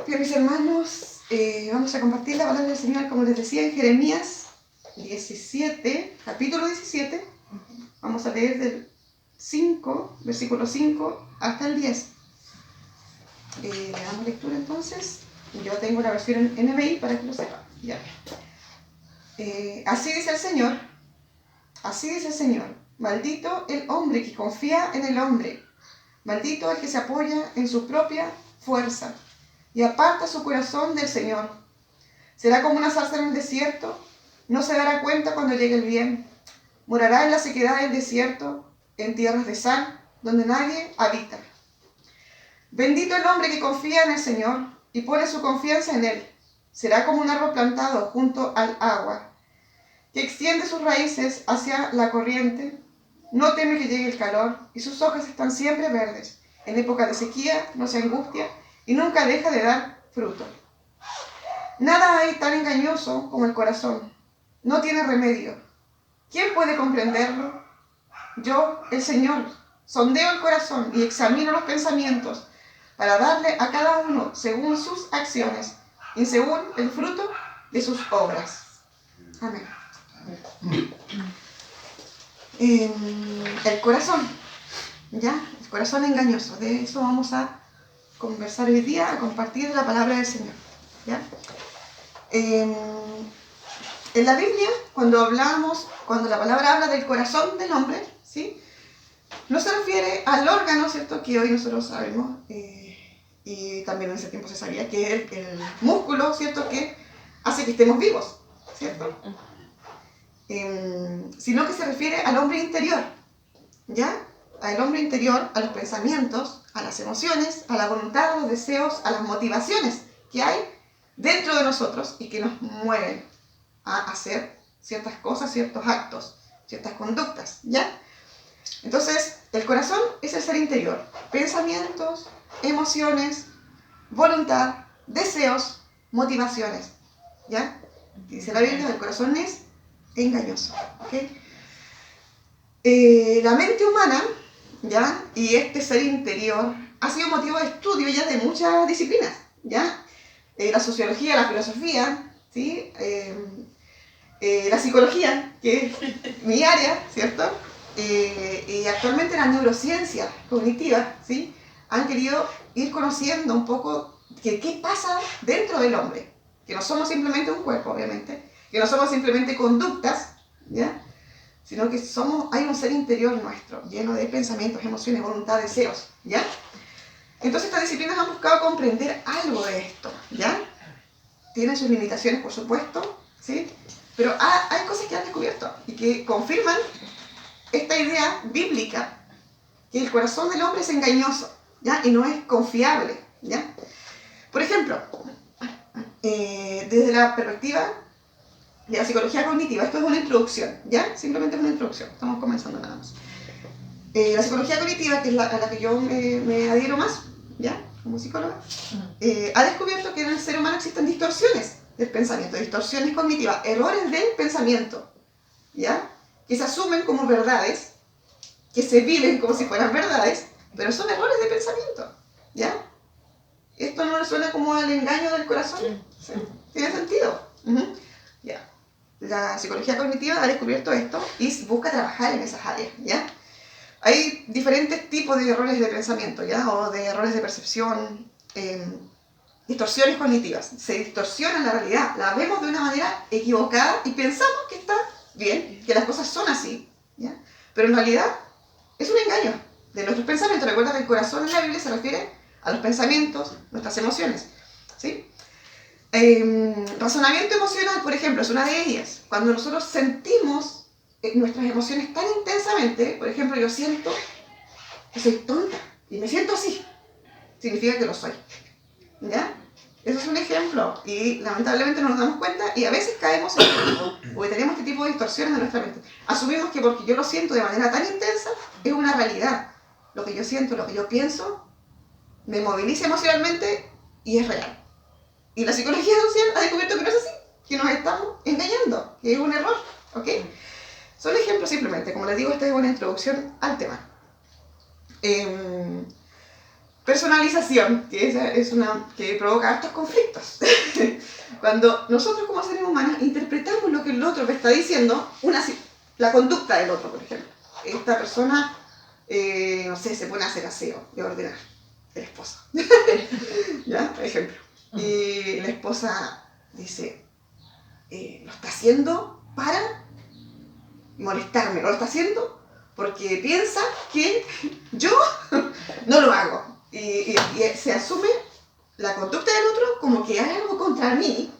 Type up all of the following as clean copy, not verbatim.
Bien, mis hermanos, vamos a compartir la palabra del Señor, como les decía, en Jeremías 17, capítulo 17. Vamos a leer del 5, versículo 5 hasta el 10. Le damos lectura entonces. Yo tengo la versión en NBI para que lo sepan. Ya. Así dice el Señor, maldito el hombre que confía en el hombre, maldito el que se apoya en su propia fuerza y aparta su corazón del Señor. Será como una zarza en el desierto, no se dará cuenta cuando llegue el bien. Morará en la sequedad del desierto, en tierras de sal, donde nadie habita. Bendito el hombre que confía en el Señor y pone su confianza en Él. Será como un árbol plantado junto al agua, que extiende sus raíces hacia la corriente. No teme que llegue el calor y sus hojas están siempre verdes. En época de sequía no se angustia y nunca deja de dar fruto. Nada hay tan engañoso como el corazón. No tiene remedio. ¿Quién puede comprenderlo? Yo, el Señor, sondeo el corazón y examino los pensamientos para darle a cada uno según sus acciones y según el fruto de sus obras. Amén. El corazón, ¿ya? El corazón engañoso. De eso vamos a conversar hoy día, a compartir la palabra del Señor, ¿ya? En la Biblia, cuando la palabra habla del corazón del hombre, ¿sí? No se refiere al órgano, ¿cierto?, que hoy nosotros sabemos, y también en ese tiempo se sabía que es el músculo, ¿cierto?, que hace que estemos vivos, ¿cierto? Sino que se refiere al hombre interior, ¿ya? Al hombre interior, a los pensamientos, a las emociones, a la voluntad, a los deseos, a las motivaciones que hay dentro de nosotros y que nos mueven a hacer ciertas cosas, ciertos actos, ciertas conductas, ¿ya? Entonces, el corazón es el ser interior. Pensamientos, emociones, voluntad, deseos, motivaciones, ¿ya? Dice la Biblia, el corazón es engañoso, ¿ok? La mente humana, ¿ya? Y este ser interior ha sido motivo de estudio ya de muchas disciplinas, ¿ya? La sociología, la filosofía, ¿sí? La psicología, que es mi área, ¿cierto? Y actualmente las neurociencias cognitivas, ¿sí?, han querido ir conociendo un poco qué pasa dentro del hombre, que no somos simplemente un cuerpo, obviamente, que no somos simplemente conductas, ¿ya?, sino que hay un ser interior nuestro, lleno de pensamientos, emociones, voluntad, deseos, ¿ya? Entonces estas disciplinas han buscado comprender algo de esto, ¿ya? Tienen sus limitaciones, por supuesto, ¿sí? Pero hay cosas que han descubierto y que confirman esta idea bíblica que el corazón del hombre es engañoso, ¿ya? Y no es confiable, ¿ya? Por ejemplo, desde la perspectiva de la psicología cognitiva, esto es una introducción, ¿ya? Simplemente es una introducción, estamos comenzando nada más. La psicología cognitiva, que es a la que yo me adhiero más, ¿ya?, como psicóloga, ha descubierto que en el ser humano existen distorsiones del pensamiento, distorsiones cognitivas, errores del pensamiento, ¿ya?, que se asumen como verdades, que se viven como si fueran verdades, pero son errores de pensamiento, ¿ya? ¿Esto no le suena como al engaño del corazón? ¿Sí? ¿Tiene sentido? Ya. La psicología cognitiva ha descubierto esto y busca trabajar en esas áreas, ¿ya? Hay diferentes tipos de errores de pensamiento, ¿ya? O de errores de percepción, distorsiones cognitivas. Se distorsiona la realidad, la vemos de una manera equivocada y pensamos que está bien, que las cosas son así, ¿ya? Pero en realidad es un engaño de nuestros pensamientos. Recuerda que el corazón en la Biblia se refiere a los pensamientos, nuestras emociones, ¿sí? Razonamiento emocional, por ejemplo, es una de ellas. Cuando nosotros sentimos nuestras emociones tan intensamente, por ejemplo, yo siento que soy tonta y me siento así, significa que lo soy, ¿ya? Eso es un ejemplo y lamentablemente no nos damos cuenta y a veces caemos en esto porque tenemos este tipo de distorsiones en nuestra mente. Asumimos que porque yo lo siento de manera tan intensa es una realidad. Lo que yo siento, lo que yo pienso, me moviliza emocionalmente y es real. Y la psicología social ha descubierto que no es así, que nos estamos engañando, que es un error, ¿ok? Son ejemplos simplemente, como les digo, esta es una introducción al tema. Personalización, que es una que provoca estos conflictos. Cuando nosotros como seres humanos interpretamos lo que el otro me está diciendo, la conducta del otro, por ejemplo. Esta persona, no sé, se pone a hacer aseo y a ordenar. El esposo. ¿Ya? Por ejemplo. Y la esposa dice, lo está haciendo para molestarme, lo está haciendo porque piensa que yo no lo hago. Y se asume la conducta del otro como que hay algo contra mí,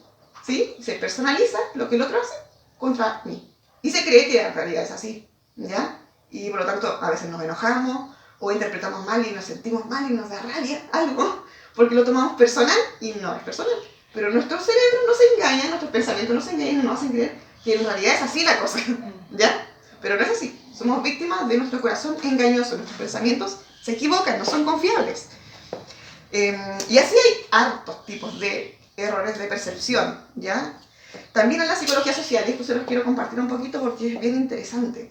¿sí? Se personaliza lo que el otro hace contra mí. Y se cree que en realidad es así, ¿ya? Y por lo tanto a veces nos enojamos o interpretamos mal y nos sentimos mal y nos da rabia algo porque lo tomamos personal y no es personal. Pero nuestro cerebro nos engaña, nuestros pensamientos nos engañan y nos hacen creer que en realidad es así la cosa, ¿ya? Pero no es así. Somos víctimas de nuestro corazón engañoso. Nuestros pensamientos se equivocan, no son confiables. Y así hay hartos tipos de errores de percepción, ¿ya? También en la psicología social, y esto se los quiero compartir un poquito porque es bien interesante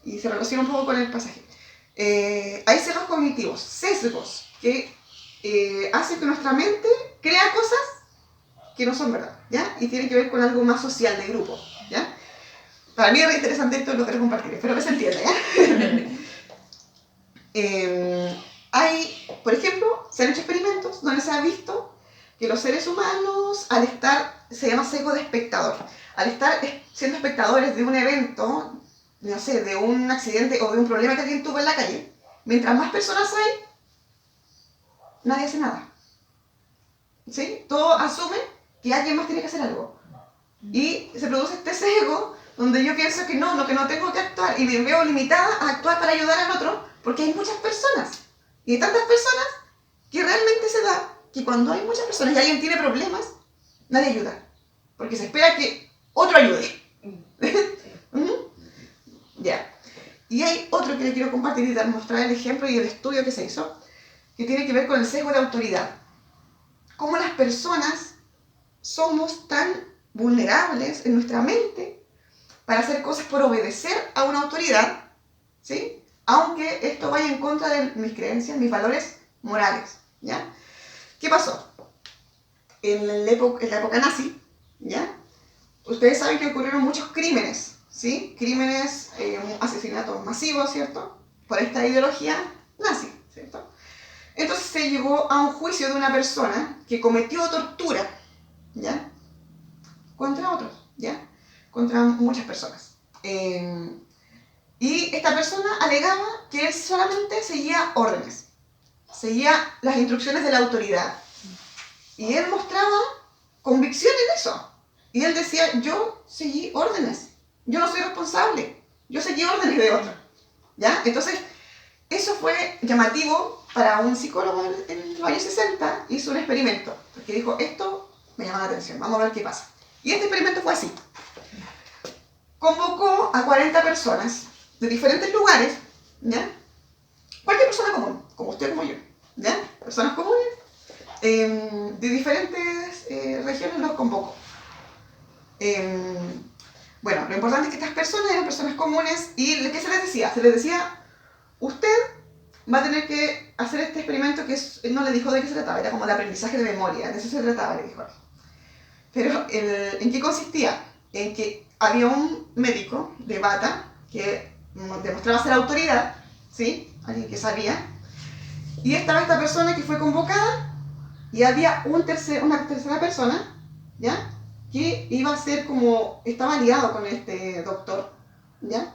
y se relaciona un poco con el pasaje. Hay sesgos cognitivos, sesgos, que hacen que nuestra mente crea cosas que no son verdad, ¿ya? Y tiene que ver con algo más social, de grupo, ¿ya? Para mí es muy interesante esto, lo quiero compartir, espero que se entienda, ¿ya? Por ejemplo, se han hecho experimentos donde se ha visto que los seres humanos, al estar, se llama sesgo de espectador, al estar siendo espectadores de un evento, no sé, de un accidente o de un problema que alguien tuvo en la calle, mientras más personas hay, nadie hace nada, ¿sí? Todo asume que alguien más tiene que hacer algo. Y se produce este sesgo donde yo pienso que no tengo que actuar y me veo limitada a actuar para ayudar al otro porque hay muchas personas. Y hay tantas personas que realmente se da que cuando hay muchas personas y alguien tiene problemas, nadie ayuda. Porque se espera que otro ayude. Ya. Y hay otro que le quiero compartir y mostrar el ejemplo y el estudio que se hizo, que tiene que ver con el sesgo de autoridad. Cómo las personas somos tan vulnerables en nuestra mente para hacer cosas por obedecer a una autoridad, ¿sí? Aunque esto vaya en contra de mis creencias, mis valores morales, ¿ya? ¿Qué pasó? En la época nazi, ¿ya? Ustedes saben que ocurrieron muchos crímenes, ¿sí? Crímenes, asesinatos masivos, ¿cierto? Por esta ideología nazi, ¿cierto? Entonces se llegó a un juicio de una persona que cometió tortura, ¿ya? Contra otros, ¿ya? Contra muchas personas. Y esta persona alegaba que él solamente seguía órdenes, seguía las instrucciones de la autoridad. Y él mostraba convicción en eso. Y él decía, yo seguí órdenes, yo no soy responsable, yo seguí órdenes de otro, ¿ya? Entonces, eso fue llamativo para un psicólogo en los años 60, hizo un experimento, porque dijo, esto me llama la atención, vamos a ver qué pasa. Y este experimento fue así. Convocó a 40 personas de diferentes lugares, ¿ya? Cualquier persona común, como usted, como yo, ¿ya? Personas comunes, de diferentes regiones los convocó. Bueno, lo importante es que estas personas eran personas comunes y ¿qué se les decía? Se les decía, usted va a tener que hacer este experimento que no le dijo de qué se trataba, era como de aprendizaje de memoria, de eso se trataba, le dijo. Pero ¿en qué consistía? En que había un médico de bata que demostraba ser autoridad, ¿sí? Alguien que sabía, y estaba esta persona que fue convocada y había una tercera persona, ¿ya? Que iba a ser como, estaba aliado con este doctor, ¿ya?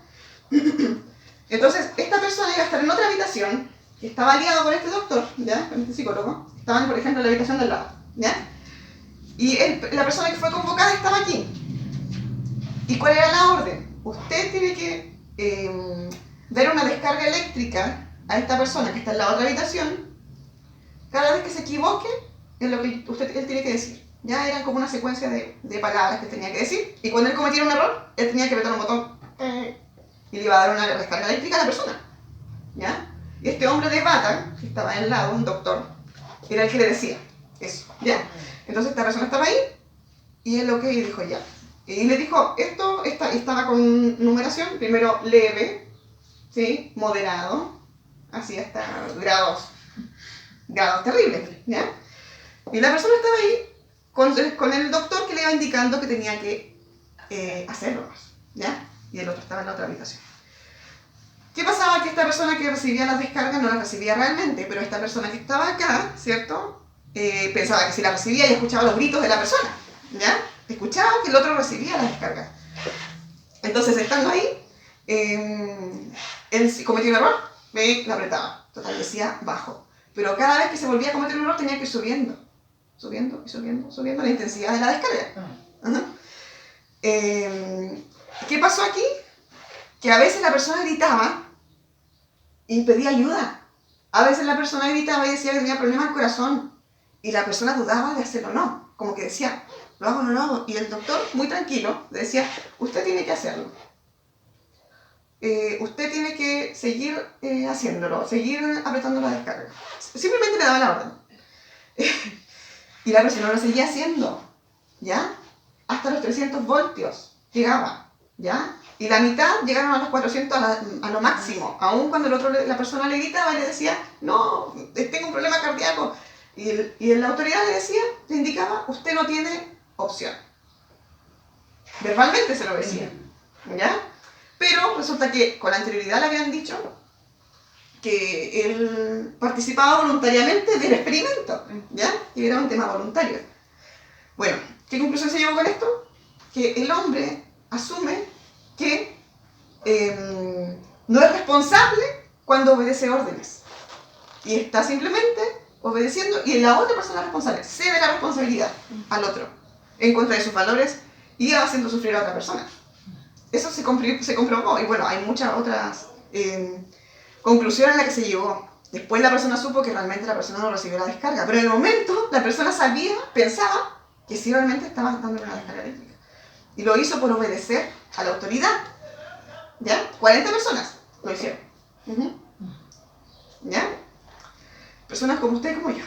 Entonces, esta persona iba a estar en otra habitación, que estaba aliado con este doctor, ¿ya? Con este psicólogo. Estaban, por ejemplo, en la habitación del lado, ¿ya? Y la persona que fue convocada estaba aquí. ¿Y cuál era la orden? Usted tiene que dar una descarga eléctrica a esta persona que está en la otra habitación. Cada vez que se equivoque, es lo que él tiene que decir. Ya eran como una secuencia de palabras que tenía que decir. Y cuando él cometiera un error, él tenía que apretar un botón y le iba a dar una descarga eléctrica a la persona. ¿Ya? Y este hombre de bata, que estaba al lado, un doctor, era el que le decía eso. ¿Ya? Entonces esta persona estaba ahí y él y dijo ya. Y le dijo, estaba con numeración, primero leve, ¿sí? Moderado, así hasta grados grados terribles, ¿ya? Y la persona estaba ahí con el doctor que le iba indicando que tenía que hacerlo, ¿ya? Y el otro estaba en la otra habitación. ¿Qué pasaba? Que esta persona que recibía las descargas no las recibía realmente, pero esta persona que estaba acá, ¿cierto? Pensaba que si la recibía y escuchaba los gritos de la persona, ¿ya? Escuchaba que el otro recibía las descargas. Entonces, estando ahí, él cometió un error, la apretaba. Total, decía bajo. Pero cada vez que se volvía a cometer un error tenía que ir subiendo la intensidad de la descarga. Ajá. ¿Qué pasó aquí? Que a veces la persona gritaba y pedía ayuda. A veces la persona gritaba y decía que tenía problemas al corazón. Y la persona dudaba de hacerlo o no. Como que decía, ¿lo hago o no lo hago? Y el doctor, muy tranquilo, le decía, usted tiene que hacerlo. Usted tiene que seguir haciéndolo, seguir apretando la descarga. Simplemente le daba la orden. Y la persona lo seguía haciendo, ¿ya? Hasta los 300 voltios llegaba, ¿ya? Y la mitad llegaron a los 400 a lo máximo. Aún cuando la persona le gritaba y le decía, no, tengo un problema cardíaco. Y la autoridad le indicaba, usted no tiene opción. Verbalmente se lo decía, ¿ya? Pero resulta que con anterioridad le habían dicho que él participaba voluntariamente del experimento, ¿ya? Que era un tema voluntario. Bueno, ¿qué conclusión se llegó con esto? Que el hombre asume que no es responsable cuando obedece órdenes. Y está simplemente obedeciendo, y la otra persona es responsable, cede la responsabilidad al otro, en contra de sus valores, y va haciendo sufrir a otra persona. Eso se comprobó, y bueno, hay muchas otras conclusiones a las que se llegó. Después la persona supo que realmente la persona no recibió la descarga, pero en el momento la persona pensaba que sí realmente estaba dándole una descarga eléctrica. Y lo hizo por obedecer a la autoridad. ¿Ya? 40 personas lo hicieron. ¿Ya? Personas como usted y como yo.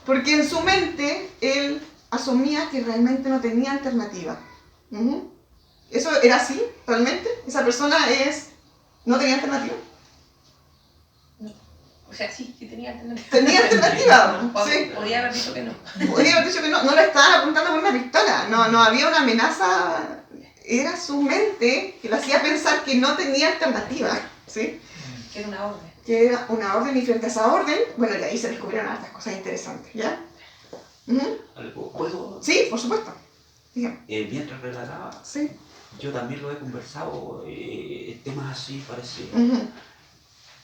Porque en su mente él asumía que realmente no tenía alternativa. ¿Eso era así, realmente? ¿Esa persona no tenía alternativa? O sea, sí tenía alternativa. ¿Tenía alternativa? Sí. Podía haber dicho que no. Podía haber dicho que no. No le estaban apuntando con una pistola. No había una amenaza. Era su mente que lo hacía pensar que no tenía alternativa. ¿Sí? Que era una orden. Que era una orden, y frente a esa orden, bueno, y ahí se descubrieron hartas cosas interesantes, ¿ya? ¿Puedo? Sí, por supuesto. Mientras relataba, Sí. yo también lo he conversado, temas así parecidos.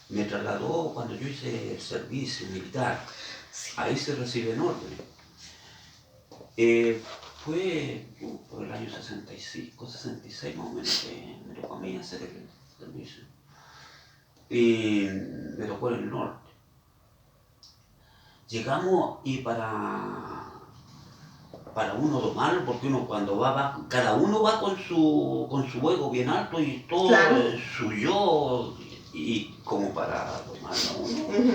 Me trasladó cuando yo hice el servicio militar. Sí. Ahí se reciben órdenes. Fue por el año 65, 66 más o menos que me tocó a mí hacer el servicio. Y me tocó en el norte. Llegamos y para uno tomarlo, porque uno cuando va, cada uno va con su ego bien alto y todo, claro, su yo, y como para tomarlo uno,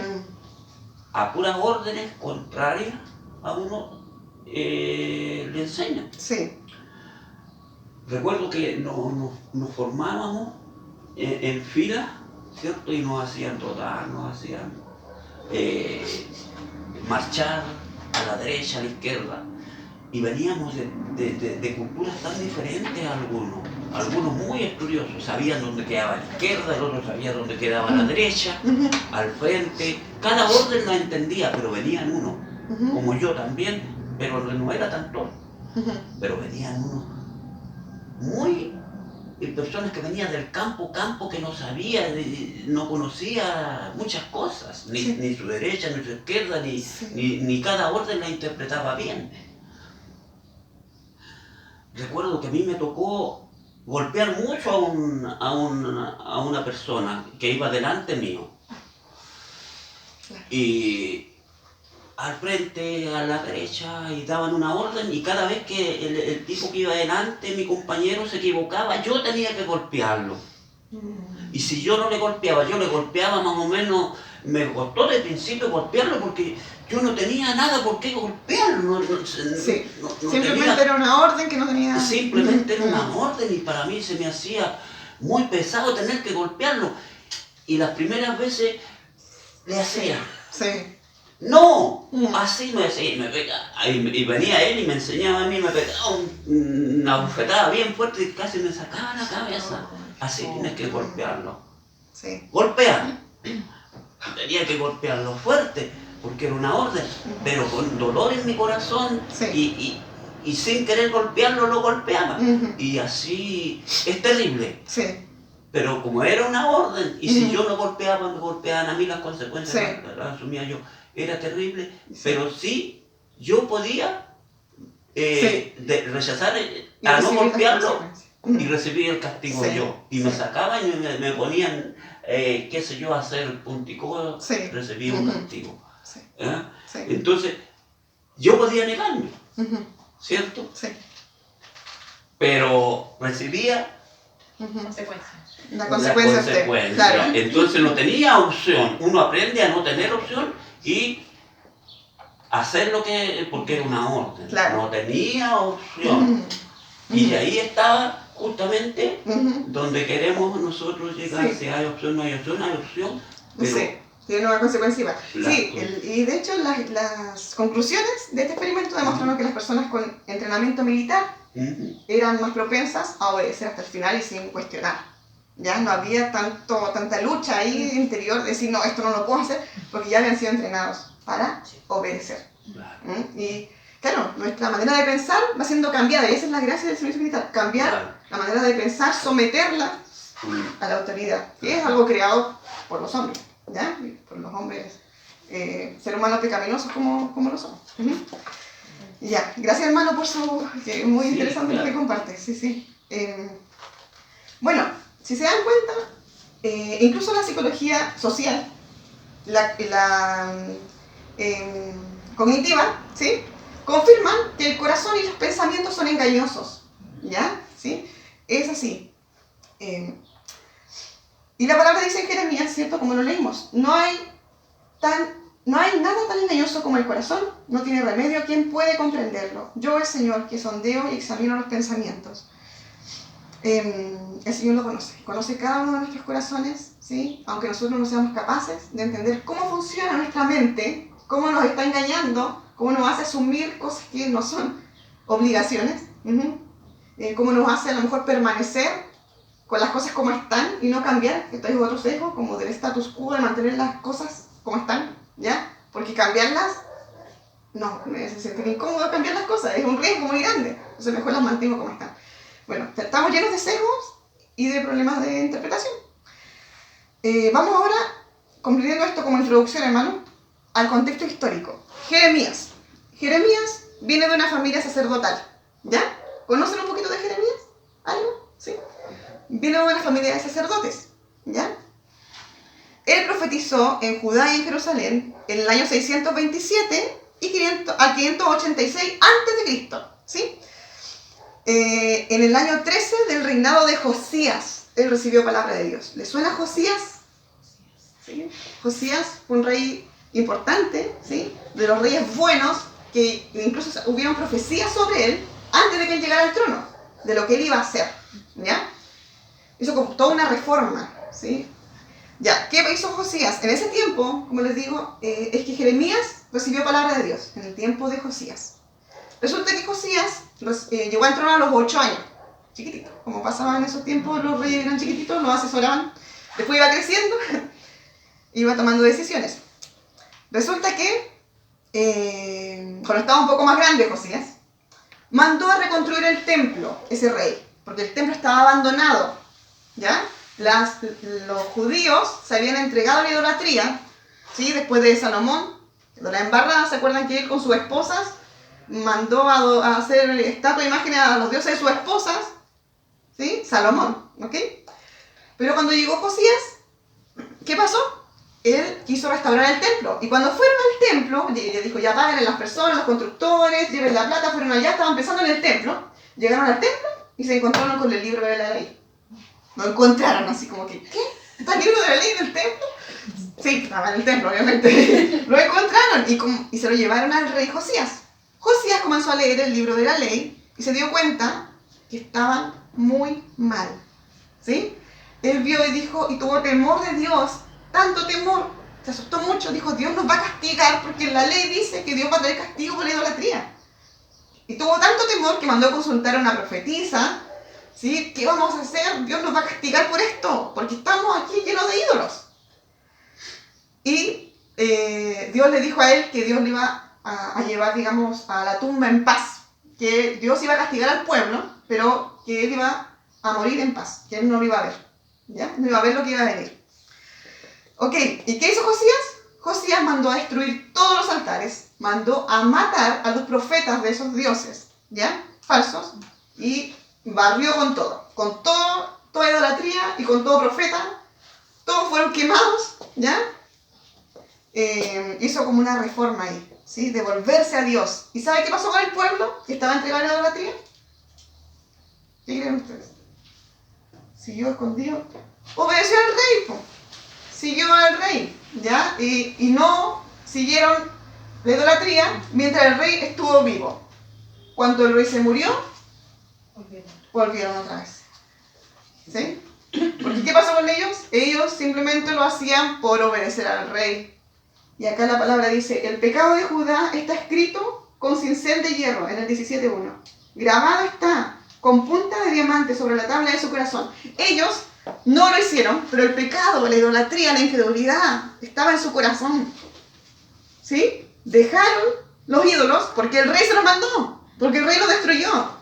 a puras órdenes contrarias a uno le enseñan. Sí. Recuerdo que nos formábamos en fila, ¿cierto? Y nos hacían trotar, nos hacían marchar a la derecha, a la izquierda. Y veníamos de culturas tan diferentes algunos muy estudiosos, sabían dónde quedaba la izquierda, el otro sabía dónde quedaba la derecha, al frente, cada orden la entendía, pero venían unos, como yo también, pero no era tanto, pero venían unos muy personas que venían del campo que no sabía, no conocía muchas cosas, ni su derecha, ni su izquierda, ni cada orden la interpretaba bien. Recuerdo que a mí me tocó golpear mucho a una persona que iba delante mío. Y al frente, a la derecha, y daban una orden, y cada vez que el tipo que iba delante, mi compañero, se equivocaba, yo tenía que golpearlo. Y si yo no le golpeaba, yo le golpeaba más o menos, me costó de principio golpearlo porque yo no tenía nada por qué golpearlo. Simplemente era una orden que no tenía... Simplemente era una orden, y para mí se me hacía muy pesado tener que golpearlo. Y las primeras veces le hacía, Sí. No, Mm. así me decía, y venía él y me enseñaba a mí, me pegaba una bufetada bien fuerte y casi me sacaba la cabeza. Así tienes que golpearlo. Sí. Golpea. Tenía que golpearlo fuerte, porque era una orden, pero con dolor en mi corazón Sí. y sin querer golpearlo lo golpeaba. Ujú. Y así es terrible. Sí. Pero como era una orden, y si Ujú. yo no golpeaba, me golpeaban a mí, las consecuencias Sí. las asumía yo. Era terrible, Sí. pero sí yo podía Sí. rechazar Y a no recibir las golpearlo consecuencias. y recibir el castigo Sí. yo. Y me Sí. sacaban y me ponían, qué sé yo, a hacer punticodo, Sí. recibía un Ujú. castigo. Sí. ¿Eh? Sí. Entonces, yo podía negarme, Ujú. ¿cierto? Sí. Pero recibía Ujú. Consecuencias. La la consecuencia es consecuencia. claro. Entonces no tenía opción. Uno aprende a no tener opción y hacer lo que, porque era una orden. Claro. No tenía opción. Ujú. Y de ahí estaba justamente Ujú. donde queremos nosotros llegar. Sí. Si hay opción, no hay opción, pero Sí, tiene una consecuencia. Las Sí, y de hecho las conclusiones de este experimento demostraron que las personas con entrenamiento militar eran más propensas a obedecer hasta el final y sin cuestionar. Ya no había tanta lucha ahí interior de decir, no, esto no lo puedo hacer, porque ya habían sido entrenados para obedecer. Claro. Y claro, nuestra manera de pensar va siendo cambiada, y esa es la gracia del servicio militar, cambiar Claro. la manera de pensar, someterla a la autoridad, que es algo creado por los hombres, ¿ya? Por los hombres, seres humanos pecaminosos como lo somos. Ya, gracias hermano por su... que muy Sí, interesante claro. lo que comparte, sí. Bueno, si se dan cuenta, incluso la psicología social, la cognitiva, ¿sí? Confirman que el corazón y los pensamientos son engañosos, ¿ya? ¿Sí? Es así. Y la palabra dice en Jeremías, ¿cierto? Como lo leímos, no hay nada tan engañoso como el corazón, no tiene remedio, ¿quién puede comprenderlo? Yo, el Señor, que sondeo y examino los pensamientos. El Señor lo conoce cada uno de nuestros corazones, ¿sí? Aunque nosotros no seamos capaces de entender cómo funciona nuestra mente, cómo nos está engañando, cómo nos hace asumir cosas que no son obligaciones, cómo nos hace a lo mejor permanecer con las cosas como están y no cambiar, que esto es otro sesgo, como del status quo, de mantener las cosas como están, ¿ya? Porque cambiarlas, no, se siente incómodo cambiar las cosas, es un riesgo muy grande, entonces mejor las mantengo como están. Bueno, estamos llenos de sesgos y de problemas de interpretación. Vamos ahora, comprendiendo esto como introducción, hermano, al contexto histórico. Jeremías. Jeremías viene de una familia sacerdotal, ¿ya? ¿Conocen un poquito de Jeremías? ¿Algo? ¿Sí? Viene de una familia de sacerdotes, ¿ya? Él profetizó en Judá y en Jerusalén en el año 627 a 586 a.C., ¿sí? En el año 13 del reinado de Josías, él recibió palabra de Dios. ¿Le suena Josías? ¿Sí? Josías fue un rey importante, ¿sí? De los reyes buenos, que incluso hubieron profecías sobre él antes de que él llegara al trono, de lo que él iba a hacer, ¿ya? Hizo como toda una reforma, ¿sí? Ya, ¿qué hizo Josías? En ese tiempo, como les digo, es que Jeremías recibió palabra de Dios, en el tiempo de Josías. Resulta que Josías llegó al trono a los 8 años, chiquitito. Como pasaba en esos tiempos, los reyes eran chiquititos, los asesoraban. Después iba creciendo, iba tomando decisiones. Resulta que, cuando estaba un poco más grande Josías, mandó a reconstruir el templo, ese rey, porque el templo estaba abandonado, ¿ya? Los judíos se habían entregado a la idolatría, ¿sí? Después de Salomón, de la embarrada, ¿se acuerdan que él con sus esposas mandó a hacer estatua de imágenes a los dioses de sus esposas? ¿Sí? Salomón, ¿ok? Pero cuando llegó Josías, ¿qué pasó? Él quiso restaurar el templo. Y cuando fueron al templo, le dijo, ya paguen las personas, los constructores, lleven la plata, fueron allá, estaban pensando en el templo. Llegaron al templo y se encontraron con el libro de la ley. Lo encontraron así como que, ¿qué? ¿Está el libro de la ley en el templo? Sí, estaba en el templo, obviamente. Lo encontraron y se lo llevaron al rey Josías. Josías comenzó a leer el libro de la ley y se dio cuenta que estaban muy mal, ¿sí? Él vio y dijo, y tuvo temor de Dios, tanto temor, se asustó mucho, dijo, Dios nos va a castigar porque la ley dice que Dios va a traer castigo por la idolatría. Y tuvo tanto temor que mandó a consultar a una profetisa, ¿sí? ¿Qué vamos a hacer? Dios nos va a castigar por esto, porque estamos aquí llenos de ídolos. Y Dios le dijo a él que Dios le iba a llevar, digamos, a la tumba en paz, que Dios iba a castigar al pueblo, pero que él iba a morir en paz, que él no lo iba a ver, ¿ya? No iba a ver lo que iba a venir. Ok, ¿y qué hizo Josías? Josías mandó a destruir todos los altares, mandó a matar a los profetas de esos dioses, ¿ya? Falsos, y barrió con todo, toda idolatría y con todo profeta, todos fueron quemados, ¿ya? Hizo como una reforma ahí, ¿sí? De volverse a Dios. ¿Y sabe qué pasó con el pueblo que estaba entregado a la idolatría? ¿Qué creen ustedes? Siguió escondido, obedeció al rey, po. Siguió al rey, ¿ya? Y no siguieron la idolatría mientras el rey estuvo vivo. Cuando el rey se murió, volvieron otra vez, ¿sí? Porque ¿qué pasó con ellos? Ellos simplemente lo hacían por obedecer al rey. Y acá la palabra dice, el pecado de Judá está escrito con cincel de hierro, en el 17:1. Grabado está con punta de diamante sobre la tabla de su corazón. Ellos no lo hicieron, pero el pecado, la idolatría, la incredulidad estaba en su corazón, ¿sí? Dejaron los ídolos porque el rey se los mandó, porque el rey los destruyó.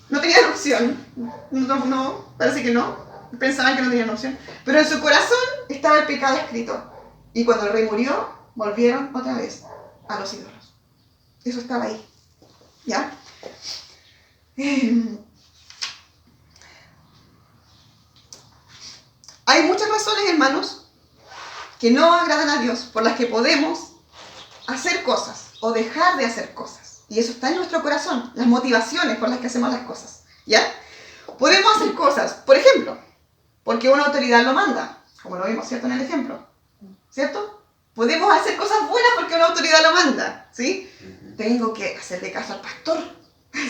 No tenían opción. No, parece que no. Pensaban que no tenían opción. Pero en su corazón estaba el pecado escrito. Y cuando el rey murió, volvieron otra vez a los ídolos. Eso estaba ahí, ¿ya? Hay muchas razones, hermanos, que no agradan a Dios, por las que podemos hacer cosas o dejar de hacer cosas. Y eso está en nuestro corazón, las motivaciones por las que hacemos las cosas, ¿ya? Podemos hacer cosas, por ejemplo, porque una autoridad lo manda, como lo vimos, ¿cierto? En el ejemplo, ¿cierto? Podemos hacer cosas buenas porque una autoridad lo manda, ¿sí? Tengo que hacerle caso al pastor,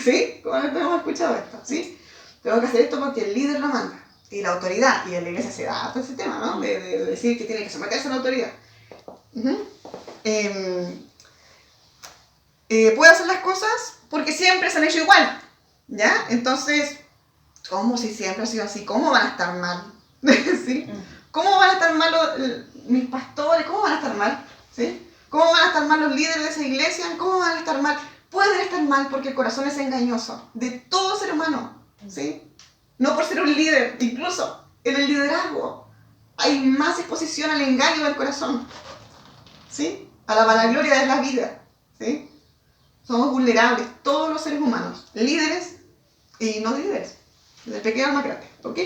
¿sí? Como hemos escuchado esto, ¿sí? Tengo que hacer esto porque el líder lo manda. Y la autoridad, y en la iglesia se da todo ese tema, ¿no? De decir que tiene que someterse a la autoridad. Puedo hacer las cosas porque siempre se han hecho igual, ¿ya? Entonces, ¿cómo si siempre ha sido así? ¿Cómo van a estar mal? ¿Sí? ¿Cómo van a estar mal mis pastores? ¿Cómo van a estar mal? ¿Sí? ¿Cómo van a estar mal los líderes de esa iglesia? ¿Cómo van a estar mal? Pueden estar mal porque el corazón es engañoso de todo ser humano, ¿sí? No por ser un líder, incluso en el liderazgo hay más exposición al engaño del corazón, ¿sí? A la vanagloria de la vida, ¿sí? Somos vulnerables, todos los seres humanos, líderes y no líderes, desde pequeño al más grande, ¿ok?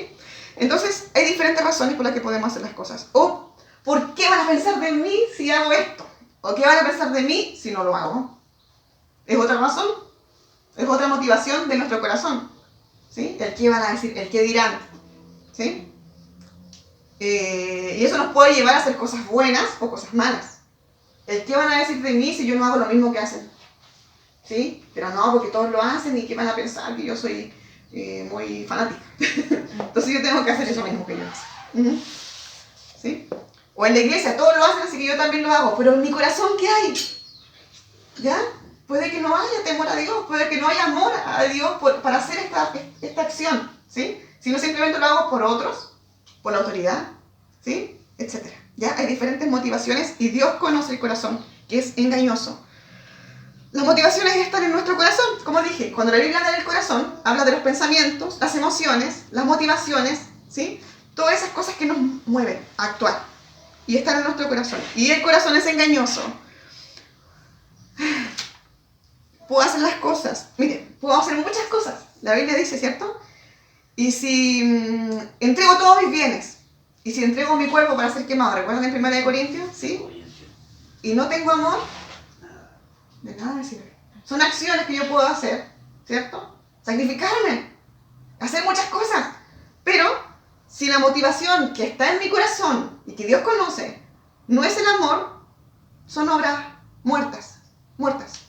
Entonces, hay diferentes razones por las que podemos hacer las cosas. O, ¿por qué van a pensar de mí si hago esto? ¿O qué van a pensar de mí si no lo hago? Es otra razón, es otra motivación de nuestro corazón, ¿sí? El qué van a decir, el qué dirán, ¿sí? Y eso nos puede llevar a hacer cosas buenas o cosas malas. El qué van a decir de mí si yo no hago lo mismo que hacen, ¿sí? Pero no, porque todos lo hacen y qué van a pensar que yo soy muy fanática. Entonces yo tengo que hacer eso mismo que ellos hacen, ¿sí? O en la iglesia todos lo hacen, así que yo también lo hago. Pero en mi corazón, ¿qué hay? ¿Ya? Puede que no haya temor a Dios, puede que no haya amor a Dios para hacer esta acción, ¿sí? Sino simplemente lo hago por otros, por la autoridad, ¿sí? Etcétera. ¿Ya? Hay diferentes motivaciones y Dios conoce el corazón, que es engañoso. Las motivaciones están en nuestro corazón, como dije. Cuando la Biblia habla del corazón, habla de los pensamientos, las emociones, las motivaciones, ¿sí? Todas esas cosas que nos mueven a actuar. Y están en nuestro corazón. Y el corazón es engañoso. Puedo hacer las cosas. Miren, puedo hacer muchas cosas. La Biblia dice, ¿cierto? Y si entrego todos mis bienes, y si entrego mi cuerpo para ser quemado, ¿recuerdan en 1 Corintios? ¿Sí? Y no tengo amor, de nada me sirve. Son acciones que yo puedo hacer, ¿cierto? Sacrificarme, hacer muchas cosas. Pero si la motivación que está en mi corazón y que Dios conoce no es el amor, son obras muertas,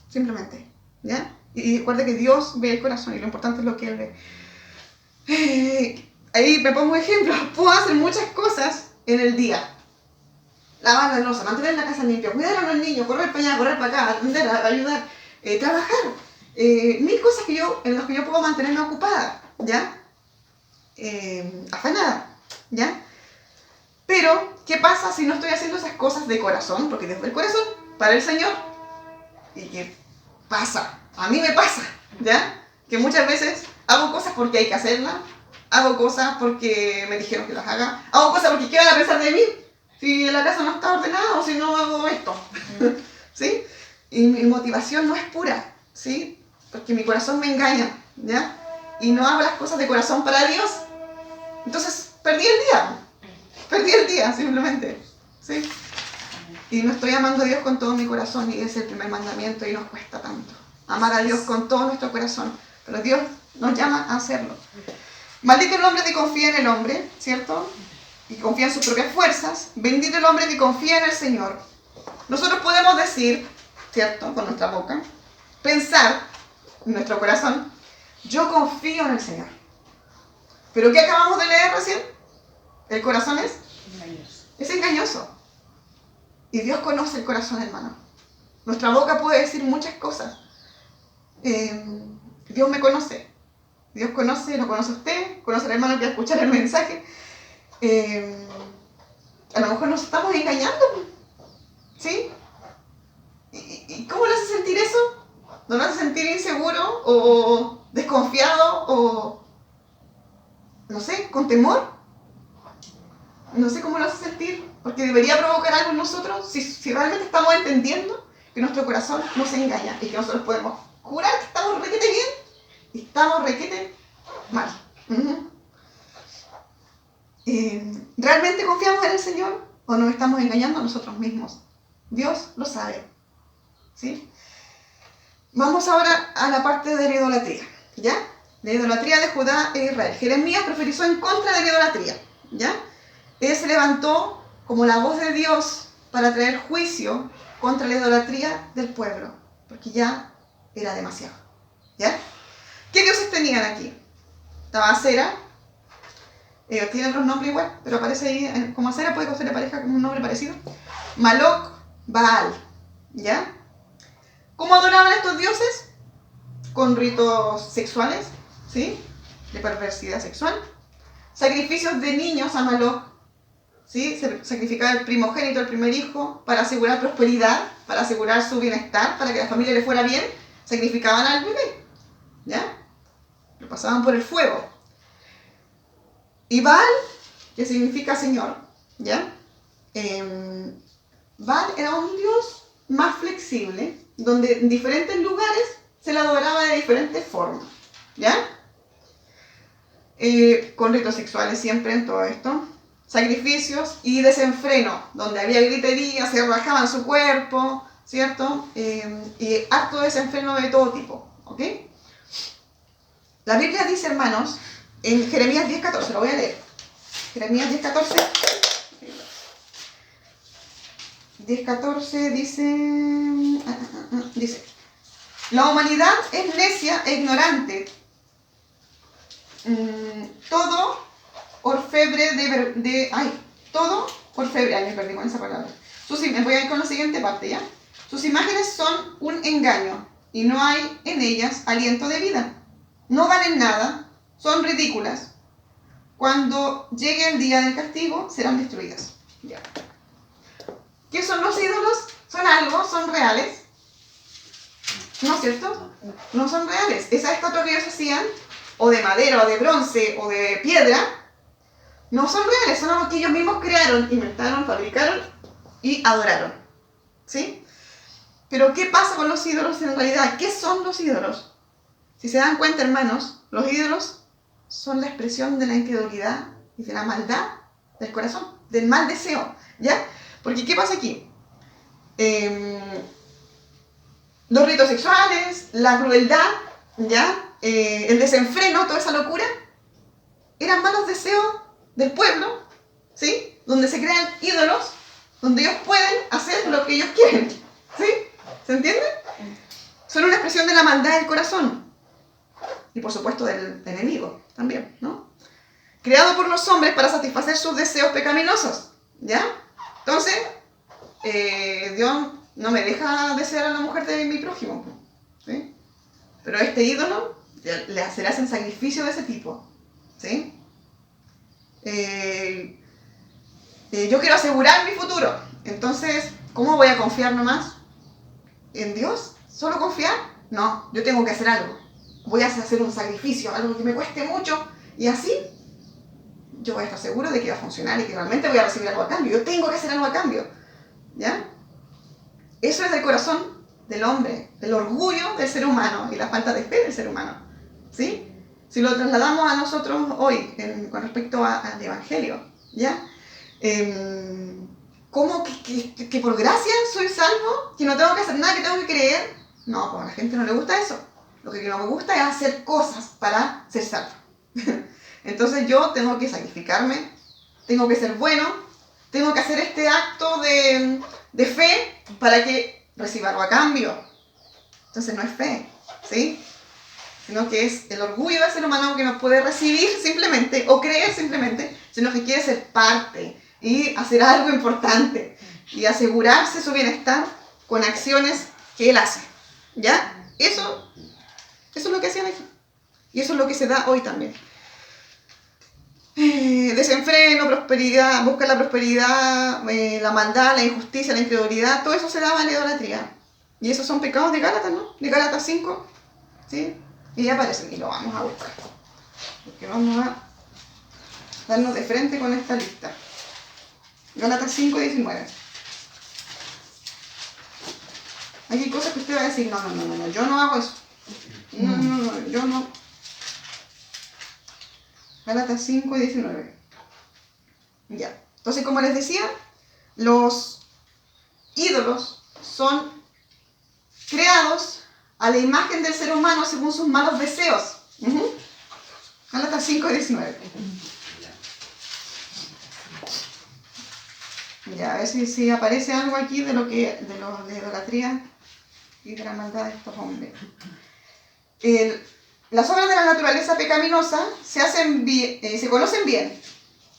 simplemente, ¿ya? Y recuerda que Dios ve el corazón y lo importante es lo que Él ve. Ahí me pongo un ejemplo. Puedo hacer muchas cosas en el día. lavar la loza, mantener la casa limpia, cuidar a los niños, correr para allá, correr para acá, atender, ayudar, trabajar. Mil cosas en las que yo puedo mantenerme ocupada, ¿ya? Afanada, ¿ya? Pero, ¿qué pasa si no estoy haciendo esas cosas de corazón? Porque desde el corazón, para el Señor. ¿Y qué pasa? A mí me pasa, ¿ya? Que muchas veces hago cosas porque hay que hacerlas, hago cosas porque me dijeron que las haga, hago cosas porque ¿qué van a pensar de mí? Si la casa no está ordenada o si no hago esto, ¿sí? Y mi motivación no es pura, ¿sí? Porque mi corazón me engaña, ¿ya? Y no hago las cosas de corazón para Dios. Entonces, perdí el día simplemente, ¿sí? Y no estoy amando a Dios con todo mi corazón y ese es el primer mandamiento y nos cuesta tanto. Amar a Dios con todo nuestro corazón, pero Dios nos llama a hacerlo. Maldito el hombre que confía en el hombre, ¿cierto? Y confía en sus propias fuerzas. Bendito el hombre que confía en el Señor. Nosotros podemos decir, ¿cierto? Con nuestra boca, pensar en nuestro corazón, yo confío en el Señor. Pero ¿qué acabamos de leer recién? El corazón es engañoso. Y Dios conoce el corazón, hermano. Nuestra boca puede decir muchas cosas. Dios me conoce. Dios conoce, lo conoce usted, conoce al hermano que va a escuchar el mensaje. A lo mejor nos estamos engañando. ¿Sí? ¿Y cómo lo hace sentir eso? ¿No lo hace sentir inseguro o desconfiado o, no sé, con temor? No sé cómo lo hace sentir, porque debería provocar algo en nosotros si realmente estamos entendiendo que nuestro corazón no se engaña y que nosotros podemos jurar que estamos requete bien y estamos requete mal. ¿Realmente confiamos en el Señor o nos estamos engañando a nosotros mismos? Dios lo sabe, ¿sí? Vamos ahora a la parte de la idolatría, ¿ya? La idolatría de Judá e Israel. Jeremías profetizó en contra de la idolatría, ¿ya? Él se levantó como la voz de Dios para traer juicio contra la idolatría del pueblo, porque ya era demasiado, ¿ya? ¿Qué dioses tenían aquí? Estaba Acera, tiene otros nombres igual, pero aparece ahí como Acera, puede que se le parezca como un nombre parecido. Maloc, Baal, ¿ya? ¿Cómo adoraban a estos dioses? Con ritos sexuales, ¿sí? De perversidad sexual. Sacrificios de niños a Maloc, ¿sí? Se sacrificaba el primogénito, el primer hijo, para asegurar prosperidad, para asegurar su bienestar, para que la familia le fuera bien. Sacrificaban al bebé, ¿ya? Lo pasaban por el fuego. Y Baal, que significa Señor, ¿ya? Baal era un dios más flexible, donde en diferentes lugares se le adoraba de diferentes formas, ¿ya? Con ritos sexuales siempre en todo esto. Sacrificios y desenfreno, donde había gritería, se rajaban su cuerpo, ¿cierto? Y acto de desenfreno de todo tipo, ¿ok? La Biblia dice, hermanos, en Jeremías 10:14, lo voy a leer. Jeremías 10:14. 10:14 dice, la humanidad es necia e ignorante. Todo orfebre me perdí con esa palabra. Me voy a ir con la siguiente parte, ¿ya? Sus imágenes son un engaño y no hay en ellas aliento de vida. No valen nada, son ridículas. Cuando llegue el día del castigo, serán destruidas. Ya. ¿Qué son los ídolos? ¿Son algo? ¿Son reales? ¿No es cierto? No son reales. Esas estatuas que ellos hacían, o de madera, o de bronce, o de piedra, no son reales, son algo que ellos mismos crearon, inventaron, fabricaron y adoraron. ¿Sí? Pero ¿qué pasa con los ídolos en realidad? ¿Qué son los ídolos? Si se dan cuenta, hermanos, los ídolos son la expresión de la incredulidad y de la maldad del corazón, del mal deseo, ¿ya? Porque ¿qué pasa aquí? Los ritos sexuales, la crueldad, ¿ya? El desenfreno, toda esa locura, eran malos deseos del pueblo, ¿sí? Donde se crean ídolos, donde ellos pueden hacer lo que ellos quieren, ¿sí? ¿Se entiende? Son una expresión de la maldad del corazón y por supuesto del enemigo también, ¿no? Creado por los hombres para satisfacer sus deseos pecaminosos, ¿ya? Entonces, Dios no me deja desear a la mujer de mi prójimo, ¿sí? Pero este ídolo le hacen sacrificio de ese tipo, ¿sí? Yo quiero asegurar mi futuro, entonces, ¿cómo voy a confiar nomás en Dios? ¿Solo confiar? No, yo tengo que hacer algo. Voy a hacer un sacrificio, algo que me cueste mucho, y así yo voy a estar seguro de que va a funcionar y que realmente voy a recibir algo a cambio. Yo tengo que hacer algo a cambio, ¿ya? Eso es el corazón del hombre, el orgullo del ser humano y la falta de fe del ser humano, ¿sí? Si lo trasladamos a nosotros hoy con respecto al Evangelio, ¿ya? ¿Cómo que por gracia soy salvo? ¿Que no tengo que hacer nada, que tengo que creer? No, pues a la gente no le gusta eso. Lo que no me gusta es hacer cosas para ser salvo. Entonces yo tengo que sacrificarme, tengo que ser bueno, tengo que hacer este acto de fe para que reciba algo a cambio. Entonces no es fe, ¿sí? Sino que es el orgullo del ser humano que no puede recibir simplemente o creer simplemente, sino que quiere ser parte y hacer algo importante y asegurarse su bienestar con acciones que él hace, ¿ya? Eso es lo que hacían aquí y eso es lo que se da hoy también. Desenfreno, prosperidad, busca la prosperidad, la maldad, la injusticia, la incredulidad, todo eso se daba en la idolatría. Y esos son pecados de Gálatas, ¿no? De Gálatas 5, ¿sí? Y ya aparecen y lo vamos a buscar. Porque vamos a darnos de frente con esta lista. Gálatas 5, 19. Aquí hay cosas que usted va a decir, no, yo no hago eso. No, yo no. Gálatas 5 y 19. Ya. Entonces, como les decía, los ídolos son creados a la imagen del ser humano según sus malos deseos. Gálatas 5 y 19. Ya, a ver si aparece algo aquí de lo que de la idolatría y de la maldad de estos hombres. Las obras de la naturaleza pecaminosa se conocen bien.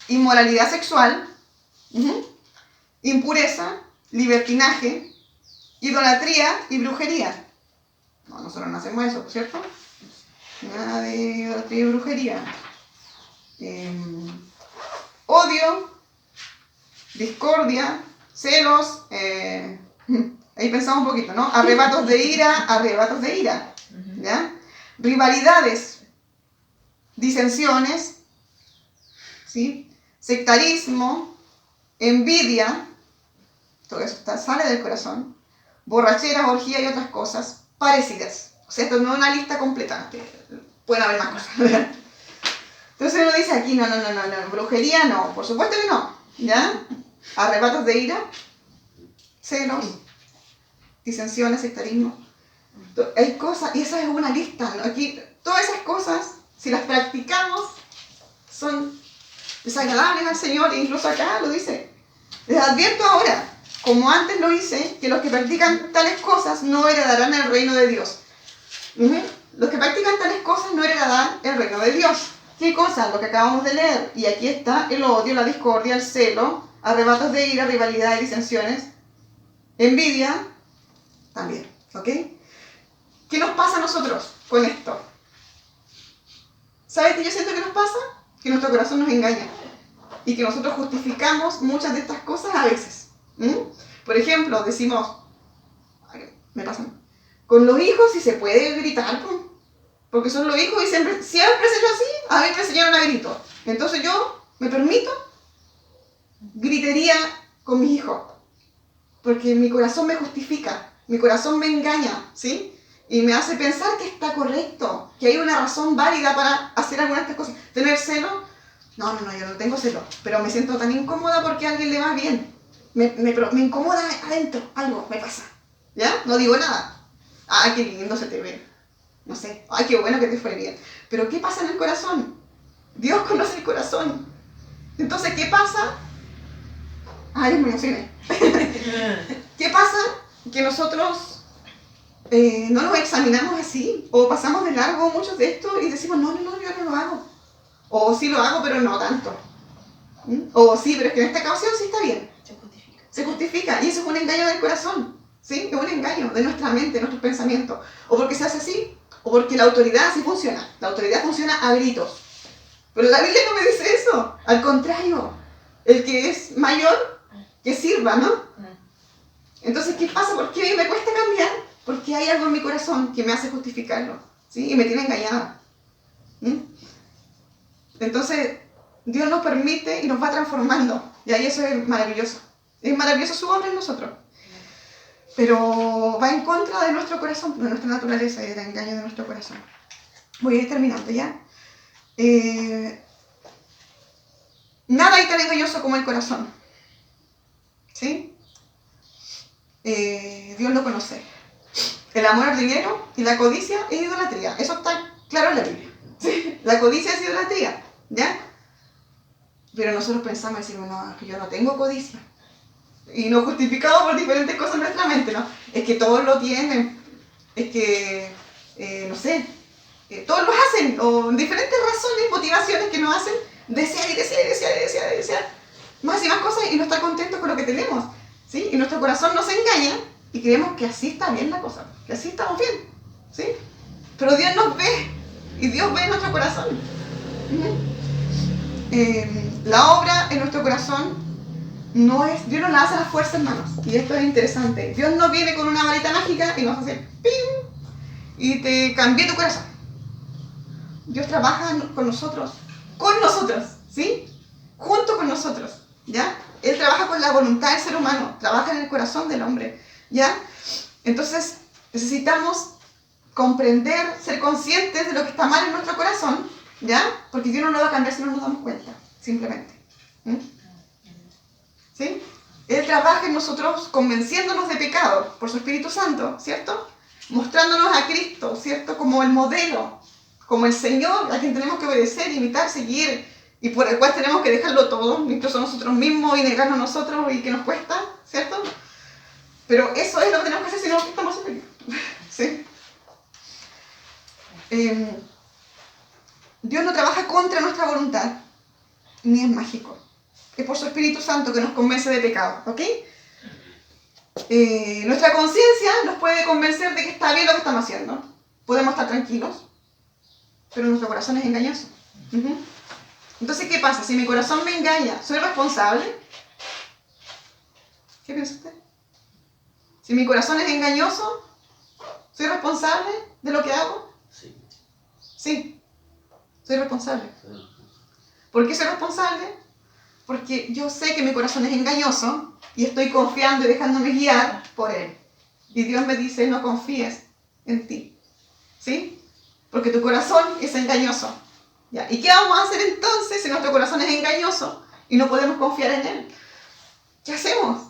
Inmoralidad sexual, impureza, libertinaje, idolatría y brujería. No, nosotros no hacemos eso, ¿cierto? Nada de idolatría y brujería. Odio, discordia, celos, ahí pensamos un poquito, ¿no? Arrebatos de ira, ¿ya? Rivalidades, disensiones, ¿sí? Sectarismo, envidia, todo eso sale del corazón, borracheras, orgía y otras cosas parecidas. O sea, esto no es una lista completa, pueden haber más cosas, ¿verdad? Entonces uno dice aquí, no, brujería no, por supuesto que no, ¿ya? Arrebatos de ira, celos, disensiones, sectarismo. Hay cosas, y esa es una lista, ¿no? Aquí, todas esas cosas, si las practicamos, son desagradables al Señor, e incluso acá lo dice. Les advierto ahora, como antes lo hice, que los que practican tales cosas no heredarán el reino de Dios. Los que practican tales cosas no heredarán el reino de Dios. ¿Qué cosas? Lo que acabamos de leer. Y aquí está el odio, la discordia, el celo, arrebatos de ira, rivalidad y disensiones, envidia, también, ¿ok? ¿Qué nos pasa a nosotros con esto? ¿Sabes qué yo siento que nos pasa? Que nuestro corazón nos engaña y que nosotros justificamos muchas de estas cosas a veces. Por ejemplo, decimos, me pasan, con los hijos sí se puede gritar, porque son los hijos y siempre se yo así, a mí me enseñaron a grito. Entonces yo me permito gritería con mis hijos, porque mi corazón me justifica, mi corazón me engaña, ¿sí? Y me hace pensar que está correcto, que hay una razón válida para hacer algunas de estas cosas. ¿Tener celo? No, yo no tengo celo, pero me siento tan incómoda porque a alguien le va bien. Me incomoda adentro, algo me pasa, ¿ya? No digo nada. Ay, qué lindo se te ve. No sé, ay, qué bueno que te fue bien. Pero ¿qué pasa en el corazón? Dios conoce el corazón. Entonces, ¿qué pasa? Ay, me emocioné. ¿Qué pasa? Que nosotros no nos examinamos así, o pasamos de largo muchos de esto y decimos, no, yo no lo hago. O sí lo hago, pero no tanto. O sí, pero es que en esta ocasión sí está bien. Se justifica. Y eso es un engaño del corazón. ¿Sí? Es un engaño de nuestra mente, de nuestros pensamientos. O porque se hace así, o porque la autoridad así funciona. La autoridad funciona a gritos. Pero la Biblia no me dice eso. Al contrario, el que es mayor, que sirva, ¿no? Entonces, ¿qué pasa? ¿Por qué a mí me cuesta cambiar? Porque hay algo en mi corazón que me hace justificarlo, ¿sí? Y me tiene engañada. Entonces, Dios nos permite y nos va transformando. Y ahí eso es maravilloso. Es maravilloso su obra en nosotros. Pero va en contra de nuestro corazón, de nuestra naturaleza y del engaño de nuestro corazón. Voy a ir terminando ya. Nada hay tan engañoso como el corazón. ¿Sí? Dios lo conoce. El amor al dinero y la codicia es idolatría. Eso está claro en la Biblia. ¿Sí? La codicia es idolatría. ¿Ya? Pero nosotros pensamos, decimos, no, que yo no tengo codicia. Y nos justificamos por diferentes cosas en nuestra mente, ¿no? Es que todos lo tienen. Es que, no sé, todos lo hacen. O diferentes razones, motivaciones que nos hacen desear y desear y desear y desear y desear. Más y más cosas y no estar contentos con lo que tenemos. ¿Sí? Y nuestro corazón nos engaña y creemos que así está bien la cosa, que así estamos bien, ¿sí? Pero Dios nos ve y Dios ve nuestro corazón. La obra en nuestro corazón no es, Dios no la hace a la fuerza, hermanos, y esto es interesante. Dios no viene con una varita mágica y nos hace ¡pim! Y te cambia tu corazón. Dios trabaja con nosotros, ¿sí? Junto con nosotros, ¿ya? Él trabaja con la voluntad del ser humano, trabaja en el corazón del hombre, ¿ya? Entonces, necesitamos comprender, ser conscientes de lo que está mal en nuestro corazón, ¿ya? Porque Dios no lo va a cambiar si no nos damos cuenta, simplemente. ¿Sí? Él trabaja en nosotros convenciéndonos de pecado por su Espíritu Santo, ¿cierto? Mostrándonos a Cristo, ¿cierto? Como el modelo, como el Señor a quien tenemos que obedecer, imitar, seguir, y por el cual tenemos que dejarlo todo, incluso nosotros mismos, y negarnos a nosotros, y que nos cuesta, ¿cierto? Pero eso es lo que tenemos que hacer si no estamos en peligro. ¿Sí? Dios no trabaja contra nuestra voluntad, ni es mágico. Es por su Espíritu Santo que nos convence de pecado, ¿ok? Nuestra conciencia nos puede convencer de que está bien lo que estamos haciendo. Podemos estar tranquilos, pero nuestro corazón es engañoso. Entonces, ¿qué pasa? Si mi corazón me engaña, ¿soy responsable? ¿Qué piensa usted? Si mi corazón es engañoso, ¿soy responsable de lo que hago? Sí. Sí, soy responsable. ¿Por qué soy responsable? Porque yo sé que mi corazón es engañoso y estoy confiando y dejándome guiar por él. Y Dios me dice, no confíes en ti. ¿Sí? Porque tu corazón es engañoso. ¿Ya? ¿Y qué vamos a hacer entonces si nuestro corazón es engañoso y no podemos confiar en él? ¿Qué hacemos?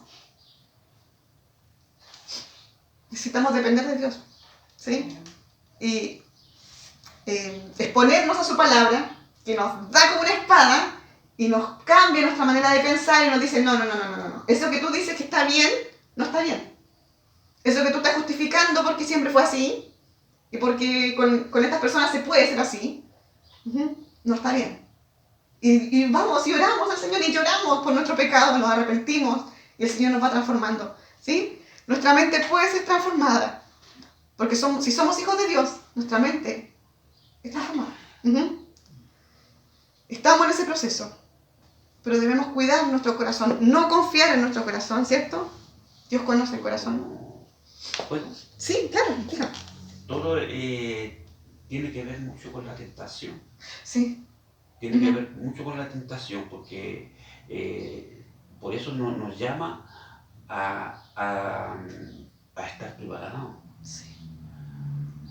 Necesitamos depender de Dios. ¿Sí? Y exponernos a su palabra, que nos da como una espada y nos cambia nuestra manera de pensar y nos dice, no. Eso que tú dices que está bien, no está bien. Eso que tú estás justificando porque siempre fue así y porque con estas personas se puede ser así, no está bien. Y vamos y oramos al Señor y lloramos por nuestro pecado, nos arrepentimos y el Señor nos va transformando. ¿Sí? Nuestra mente puede ser transformada porque si somos hijos de Dios, nuestra mente es transformada. Estamos en ese proceso, pero debemos cuidar nuestro corazón, no confiar en nuestro corazón, ¿cierto? Dios conoce el corazón. Bueno, Sí, claro, dígame. todo tiene que ver mucho con la tentación. Sí. Tiene que ver mucho con la tentación, porque por eso nos llama a estar preparados. Sí.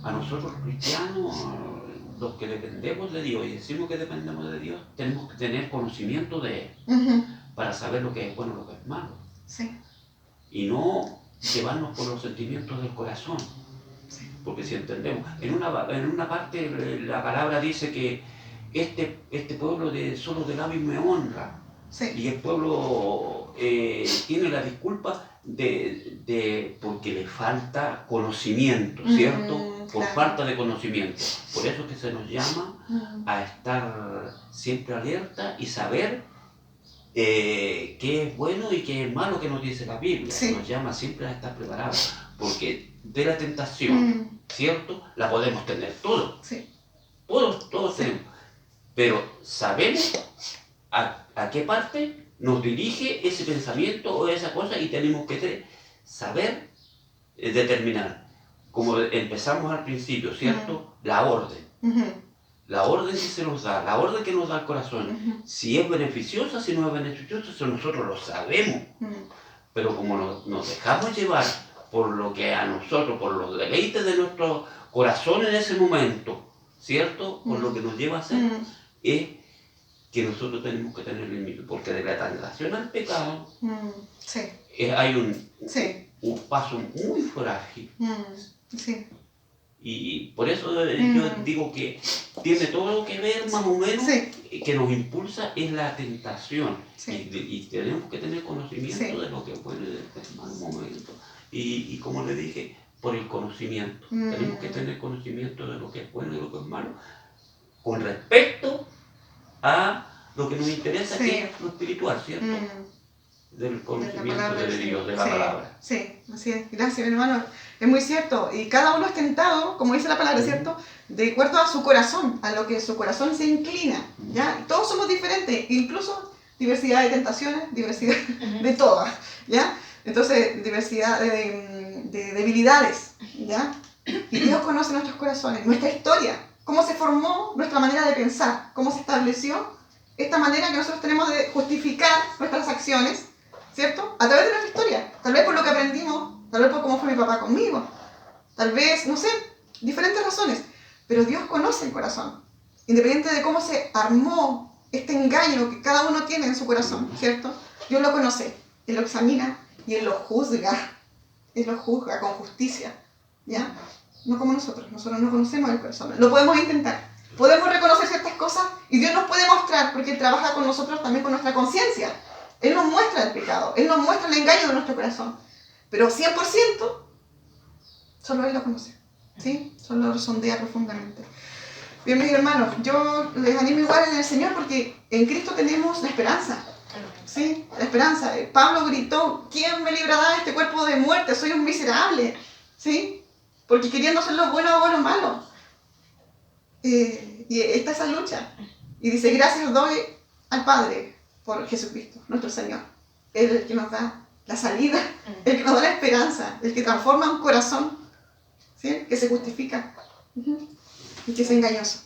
A nosotros los cristianos, los que dependemos de Dios y decimos que dependemos de Dios, tenemos que tener conocimiento de Él para saber lo que es bueno y lo que es malo. Sí. Y no llevarnos por los sentimientos del corazón. Sí. Porque si entendemos, en una parte la palabra dice que este pueblo solo de labios me honra. Sí. Y el pueblo tiene la disculpa porque le falta conocimiento, ¿cierto? Por claro. falta de conocimiento. Por eso es que se nos llama a estar siempre alerta y saber qué es bueno y qué es malo que nos dice la Biblia. Sí. Nos llama siempre a estar preparados, porque de la tentación, ¿cierto? La podemos tener todos. Sí. Todos Sí. tenemos. Pero sabemos a qué parte nos dirige ese pensamiento o esa cosa y tenemos que saber determinar. Como empezamos al principio, ¿cierto? La orden. La orden que se nos da, la orden que nos da el corazón. Si es beneficiosa, si no es beneficiosa, eso nosotros lo sabemos. Pero como nos dejamos llevar por lo que a nosotros, por los deleites de nuestro corazón en ese momento, ¿cierto? Por lo que nos lleva a hacer, es que nosotros tenemos que tener límite, porque de la tentación al pecado Sí. hay Sí. un paso muy frágil. Sí. Y por eso yo digo que tiene todo que ver más o menos, Sí. que nos impulsa es la tentación. Sí. Y tenemos que tener conocimiento Sí. de lo que es bueno y de lo que es mal momento. Y como le dije, por el conocimiento. Tenemos que tener conocimiento de lo que es bueno y lo que es malo, con respecto a lo que nos interesa, Sí. que es lo espiritual, ¿cierto? Del conocimiento palabra, de Dios, de la sí, palabra. Sí, así es. Gracias, mi hermano. Es muy cierto. Y cada uno es tentado, como dice la palabra, ¿cierto? De acuerdo a su corazón, a lo que su corazón se inclina. ¿Ya? Todos somos diferentes, incluso diversidad de tentaciones, diversidad de todas. ¿Ya? Entonces, diversidad de debilidades. ¿Ya? Y Dios conoce nuestros corazones, nuestra historia, cómo se formó nuestra manera de pensar, cómo se estableció esta manera que nosotros tenemos de justificar nuestras acciones, ¿cierto? A través de nuestra historia. Tal vez por lo que aprendimos, tal vez por cómo fue mi papá conmigo, tal vez, no sé, diferentes razones. Pero Dios conoce el corazón. Independiente de cómo se armó este engaño que cada uno tiene en su corazón, ¿cierto? Dios lo conoce, Él lo examina y Él lo juzga. Él lo juzga con justicia, ¿ya? No como nosotros no conocemos el corazón. Lo podemos intentar. Podemos reconocer ciertas cosas y Dios nos puede mostrar, porque Él trabaja con nosotros también con nuestra conciencia. Él nos muestra el pecado, Él nos muestra el engaño de nuestro corazón. Pero 100% solo Él lo conoce, ¿sí? Solo lo sondea profundamente. Bien, mis hermanos, yo les animo igual en el Señor porque en Cristo tenemos la esperanza, ¿sí? La esperanza. Pablo gritó, ¿quién me librará de este cuerpo de muerte? Soy un miserable, ¿sí? Porque queriendo hacer lo bueno o lo malo. Y está esa lucha. Y dice, gracias doy al Padre por Jesucristo, nuestro Señor. Él es el que nos da la salida, el que nos da la esperanza, el que transforma un corazón, ¿sí? Que se justifica y que es engañoso.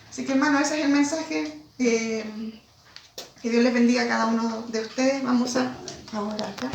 Así que, hermano, ese es el mensaje. Que Dios les bendiga a cada uno de ustedes. Vamos a orar acá.